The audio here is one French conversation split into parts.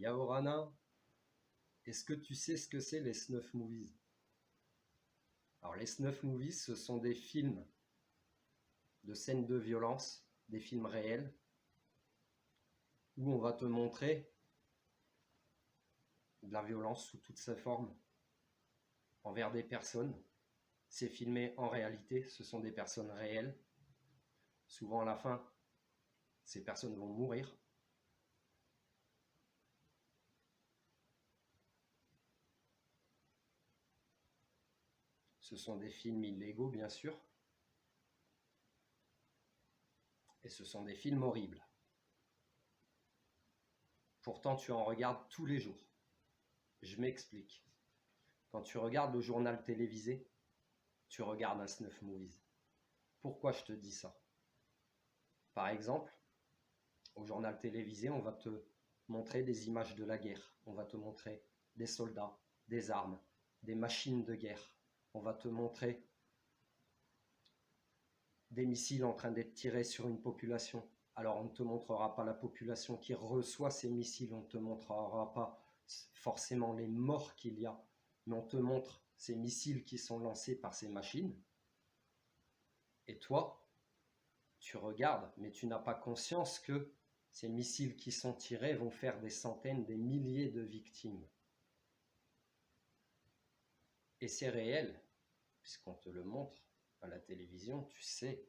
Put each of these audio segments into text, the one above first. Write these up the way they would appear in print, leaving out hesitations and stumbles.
Yaorana, est-ce que tu sais ce que c'est les snuff movies? Alors les snuff movies, ce sont des films de scènes de violence, des films réels, où on va te montrer de la violence sous toutes ses formes envers des personnes. C'est filmé en réalité, ce sont des personnes réelles. Souvent à la fin, ces personnes vont mourir. Ce sont des films illégaux, bien sûr. Et ce sont des films horribles. Pourtant, tu en regardes tous les jours. Je m'explique. Quand tu regardes le journal télévisé, tu regardes un snuff movies. Pourquoi je te dis ça? Par exemple, au journal télévisé, on va te montrer des images de la guerre. On va te montrer des soldats, des armes, des machines de guerre. On va te montrer des missiles en train d'être tirés sur une population. Alors on ne te montrera pas la population qui reçoit ces missiles, on ne te montrera pas forcément les morts qu'il y a, mais on te montre ces missiles qui sont lancés par ces machines. Et toi, tu regardes, mais tu n'as pas conscience que ces missiles qui sont tirés vont faire des centaines, des milliers de victimes. Et c'est réel, puisqu'on te le montre à la télévision, tu sais,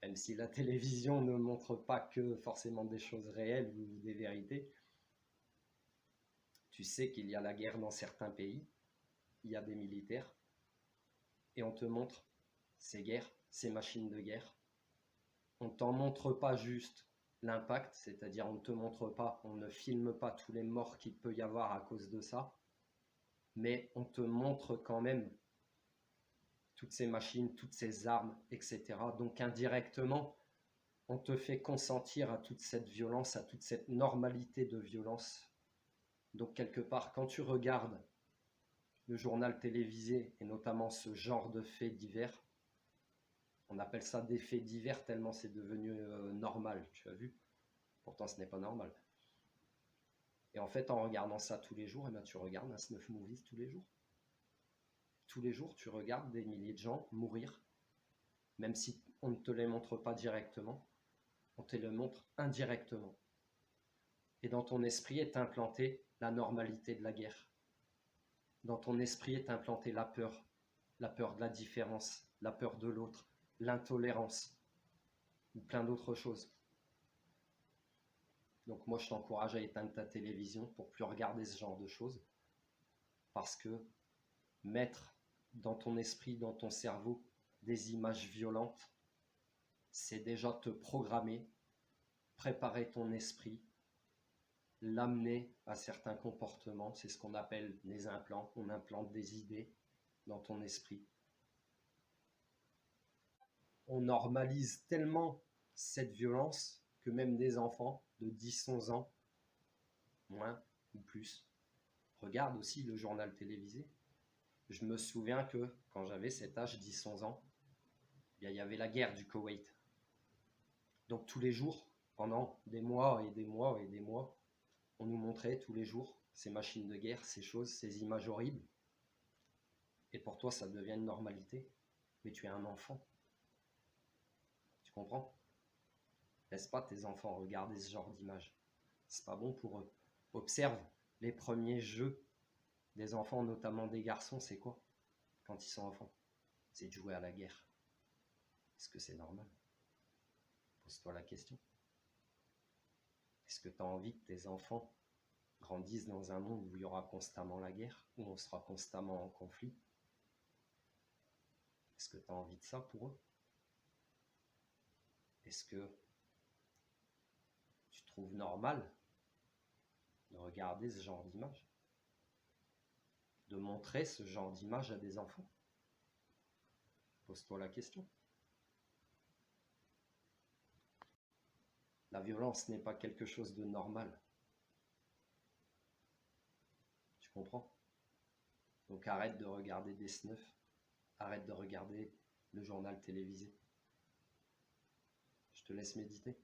même si la télévision ne montre pas que forcément des choses réelles ou des vérités, tu sais qu'il y a la guerre dans certains pays, il y a des militaires, et on te montre ces guerres, ces machines de guerre. On ne t'en montre pas juste l'impact, c'est-à-dire on ne te montre pas, on ne filme pas tous les morts qu'il peut y avoir à cause de ça, mais on te montre quand même toutes ces machines, toutes ces armes, etc. Donc indirectement, on te fait consentir à toute cette violence, à toute cette normalité de violence. Donc quelque part, quand tu regardes le journal télévisé, et notamment ce genre de faits divers, on appelle ça des faits divers tellement c'est devenu normal, tu as vu? Pourtant ce n'est pas normal. Et en fait, en regardant ça tous les jours, eh bien, tu regardes un snuff movies tous les jours. Tous les jours, tu regardes des milliers de gens mourir, même si on ne te les montre pas directement, on te les montre indirectement. Et dans ton esprit est implantée la normalité de la guerre. Dans ton esprit est implantée la peur de la différence, la peur de l'autre, l'intolérance, ou plein d'autres choses. Donc moi, je t'encourage à éteindre ta télévision pour plus regarder ce genre de choses, parce que mettre dans ton esprit, dans ton cerveau, des images violentes, c'est déjà te programmer, préparer ton esprit, l'amener à certains comportements. C'est ce qu'on appelle les implants. On implante des idées dans ton esprit. On normalise tellement cette violence que même des enfants de 10-11 ans, moins ou plus, regardent aussi le journal télévisé. Je me souviens que quand j'avais cet âge, 10-11 ans, il y avait la guerre du Koweït. Donc tous les jours, pendant des mois et des mois et des mois, on nous montrait tous les jours ces machines de guerre, ces choses, ces images horribles. Et pour toi, ça devient une normalité. Mais tu es un enfant. Tu comprends? Laisse pas tes enfants regarder ce genre d'images. C'est pas bon pour eux. Observe les premiers jeux des enfants, notamment des garçons, c'est quoi quand ils sont enfants? C'est de jouer à la guerre. Est-ce que c'est normal? Pose-toi la question. Est-ce que tu as envie que tes enfants grandissent dans un monde où il y aura constamment la guerre, où on sera constamment en conflit? Est-ce que tu as envie de ça pour eux? Est-ce que tu trouves normal de regarder ce genre d'image? De montrer ce genre d'image à des enfants? Pose-toi la question. La violence n'est pas quelque chose de normal. Tu comprends? Donc arrête de regarder des snuffs, arrête de regarder le journal télévisé. Je te laisse méditer.